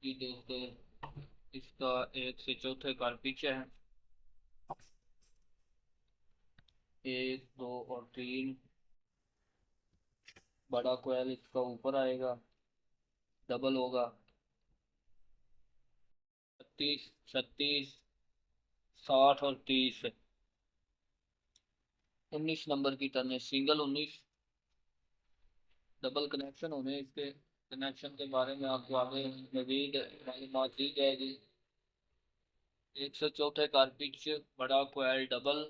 ये दोस्तों इसका 1 से 4 कार पीछे है। 1, 2 और 3। बड़ा कोयल इसका ऊपर आएगा, डबल होगा। 36, 36, 60 और 30। 19 नंबर की टर्न है, सिंगल 19। डबल कनेक्शन होने इसके कनेक्शन के बारे में आपको आगे मजीद मालूमात दी जाएगी। 104 कार पिच, बड़ा कोयल डबल।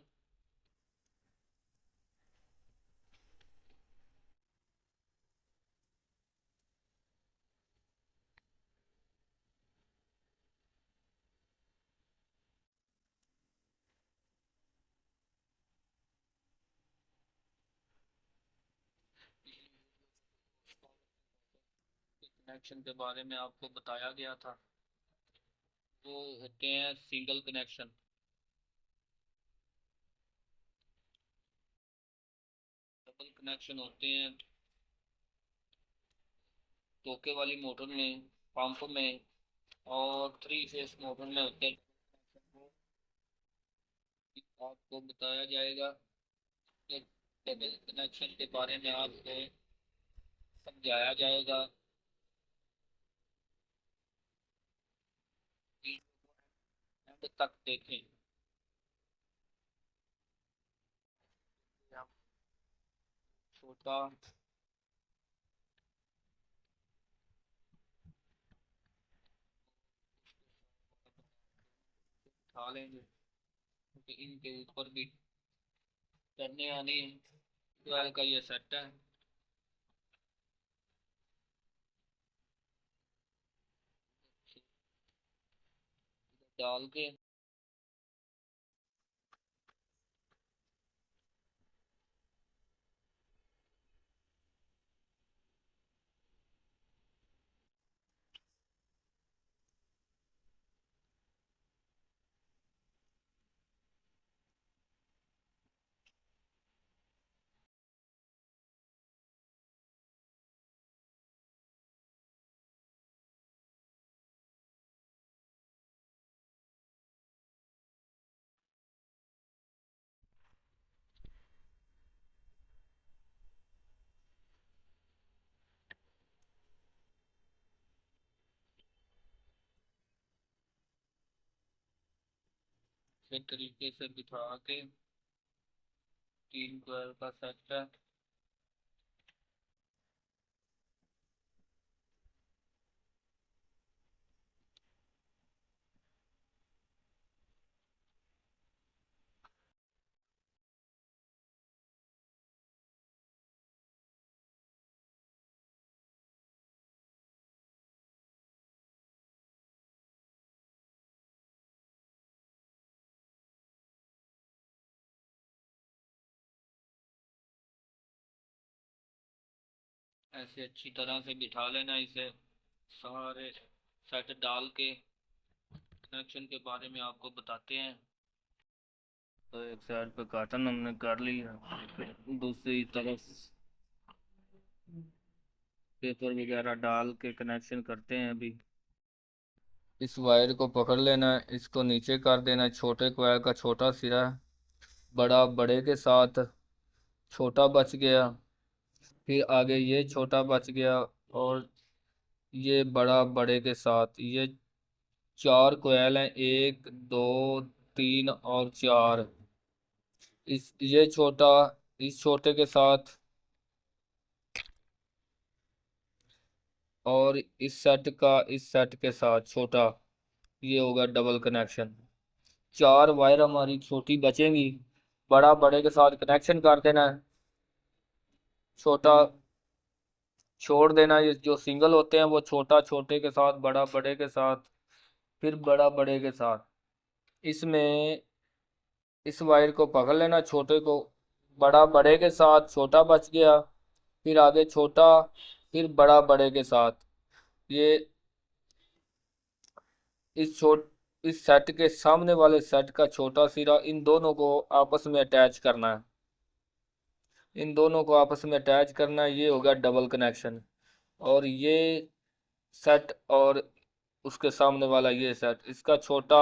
कनेक्शन के बारे में आपको बताया गया था, वो होते हैं सिंगल कनेक्शन। डबल कनेक्शन होते हैं टोके वाली मोटर में, पंप में, और 3 फेस मोटर में होते हैं। आपको बताया जाएगा कि डबल कनेक्शन के बारे में आपको समझाया जाएगा। एंड तक देखें। छोटा उठा लेंगे क्योंकि इनके ऊपर भी चढ़ने आने ट्वेल्व का ये सेट है। डाल के फिर तरीके से बिठा के 3 ट्वेल्व का सेट है। ऐसे अच्छी तरह से बिठा लेना इसे। सारे सेट डाल के कनेक्शन के बारे में आपको बताते हैं। तो एक साइड पे कार्टन हमने कर लिया, दूसरी तरफ पेपर वगैरह डाल के कनेक्शन करते हैं अभी। इस वायर को पकड़ लेना है, इसको नीचे कर देना है। छोटे वायर का छोटा सिरा, बड़ा बड़े के साथ, छोटा बच गया। फिर आगे ये छोटा बच गया, और ये बड़ा बड़े के साथ। ये 4 कोयल हैं, 1, 2, 3 और 4। इस ये छोटा इस छोटे के साथ, और इस सेट का इस सेट के साथ छोटा। ये होगा डबल कनेक्शन। 4 वायर हमारी छोटी बचेंगी, बड़ा बड़े के साथ कनेक्शन कर देना है, छोटा छोड़ देना। ये जो सिंगल होते हैं वो छोटा छोटे के साथ, बड़ा बड़े के साथ, फिर बड़ा बड़े के साथ। इसमें इस वायर को पकड़ लेना, छोटे को, बड़ा बड़े के साथ, छोटा बच गया। फिर आगे छोटा, फिर बड़ा बड़े के साथ। ये इस सेट के सामने वाले सेट का छोटा सिरा, इन दोनों को आपस में अटैच करना है। इन दोनों को आपस में अटैच करना है, ये होगा डबल कनेक्शन। और ये सेट और उसके सामने वाला ये सेट, इसका छोटा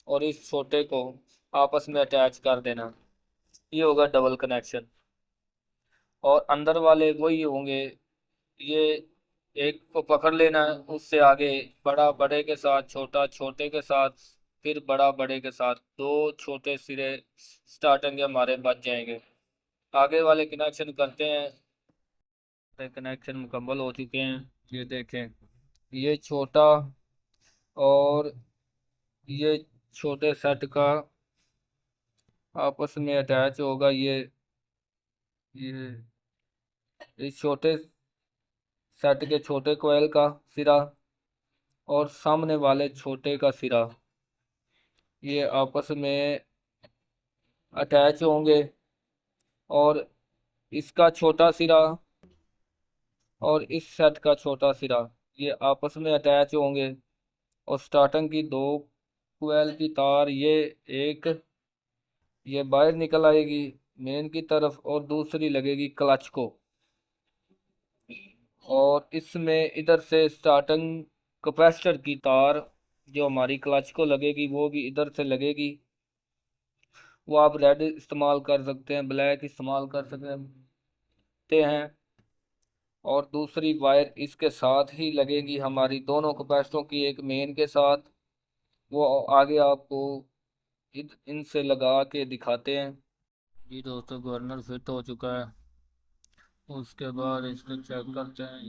और इस छोटे को आपस में अटैच कर देना, ये होगा डबल कनेक्शन। और अंदर वाले वही होंगे, ये एक को पकड़ लेना है, उससे आगे बड़ा बड़े के साथ, छोटा छोटे के साथ, फिर बड़ा बड़े के साथ, दो छोटे सिरे स्टार्टिंग के हमारे बच जाएंगे। आगे वाले कनेक्शन करते हैं। कनेक्शन मुकम्मल हो चुके हैं, ये देखें, ये छोटा और ये छोटे सेट का आपस में अटैच होगा। ये इस छोटे सेट के छोटे कोयल का सिरा और सामने वाले छोटे का सिरा, ये आपस में अटैच होंगे। और इसका छोटा सिरा और इस सेट का छोटा सिरा ये आपस में अटैच होंगे। और स्टार्टिंग की दो कोयल की तार, एक ये बाहर निकल आएगी मेन की तरफ और दूसरी लगेगी क्लच को। और इसमें इधर से स्टार्टिंग कैपेसिटर की तार जो हमारी क्लच को लगेगी वो भी इधर से लगेगी। वो आप रेड इस्तेमाल कर सकते हैं, ब्लैक इस्तेमाल कर सकते हैं। और दूसरी वायर इसके साथ ही लगेगी हमारी दोनों कैपेसिटरों की, एक मेन के साथ, वो आगे आपको इनसे लगा के दिखाते हैं। जी दोस्तों, गवर्नर फिट हो चुका है। उसके बाद इसको चेक करते हैं।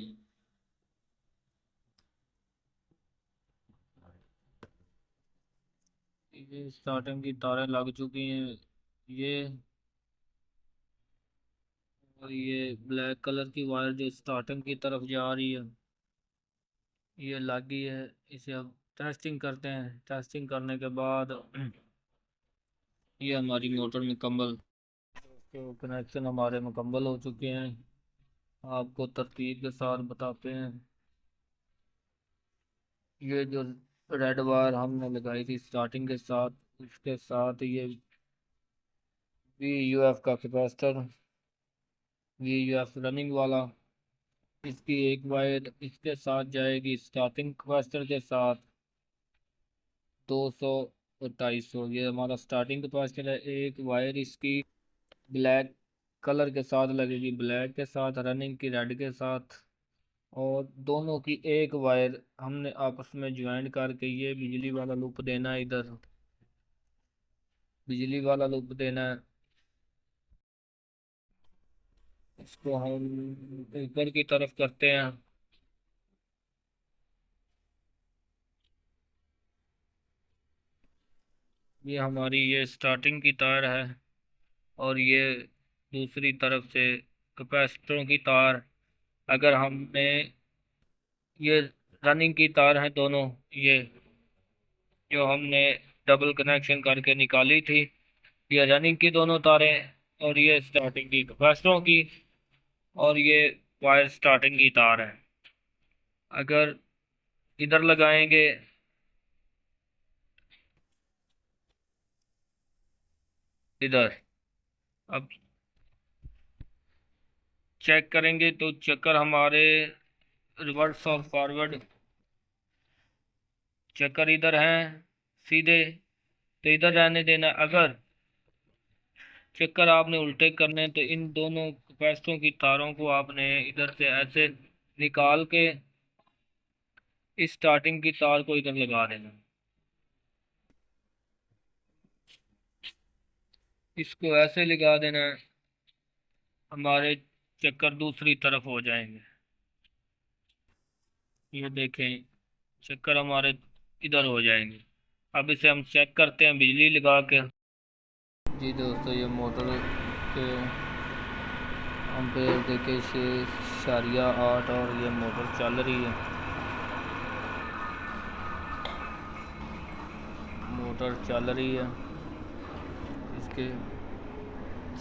ये स्टार्टिंग की तारें लग चुकी हैं, ये और ये ब्लैक कलर की वायर जो स्टार्टिंग की तरफ जा रही है ये लग गई है। इसे अब टेस्टिंग करते हैं। टेस्टिंग करने के बाद ये हमारी मोटर मुकम्मल, तो कनेक्शन हमारे मुकम्मल हो चुके हैं। आपको तरतीब के साथ बताते हैं। ये जो रेड वायर हमने लगाई थी स्टार्टिंग के साथ, उसके साथ ये VUF का कैपेसिटर, VUF रनिंग वाला, इसकी एक वायर इसके साथ जाएगी स्टार्टिंग कैपेसिटर के साथ 200 और 250। ये हमारा स्टार्टिंग कैपेसिटर है। एक वायर इसकी ब्लैक कलर के साथ लगेगी, ब्लैक के साथ, रनिंग की रेड के साथ। और दोनों की एक वायर हमने आपस में ज्वाइन करके ये बिजली वाला लूप देना है, इधर बिजली वाला लूप देना है। इसको हम ऊपर की तरफ करते हैं। ये हमारी ये स्टार्टिंग की तार है और ये दूसरी तरफ से कैपेसिटरों की तार। अगर हमने ये रनिंग की तार है दोनों, ये जो हमने डबल कनेक्शन करके निकाली थी, ये रनिंग की दोनों तारें और ये स्टार्टिंग की कैपेसिटरों की। और ये वायर स्टार्टिंग की तार है। अगर इधर लगाएंगे, इधर अब चेक करेंगे तो चक्कर हमारे रिवर्स और फॉरवर्ड चक्कर इधर हैं सीधे, तो इधर रहने देना। अगर चक्कर आपने उल्टे करने तो इन दोनों कैपेसिटरों की तारों को आपने इधर से ऐसे निकाल के इस स्टार्टिंग की तार को इधर लगा देना। इसको ऐसे लगा देना, हमारे चक्कर दूसरी तरफ हो जाएंगे। ये देखें, चक्कर हमारे इधर हो जाएंगे। अब इसे हम चेक करते हैं बिजली लगा के। जी दोस्तों, ये मोटर के एम्पेयर देखे 6.8 और ये मोटर चल रही है। मोटर चल रही है, इसके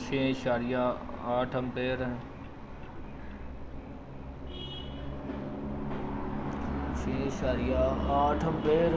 6.8 एम्पेयर हैं। 6.8 एम्पेयर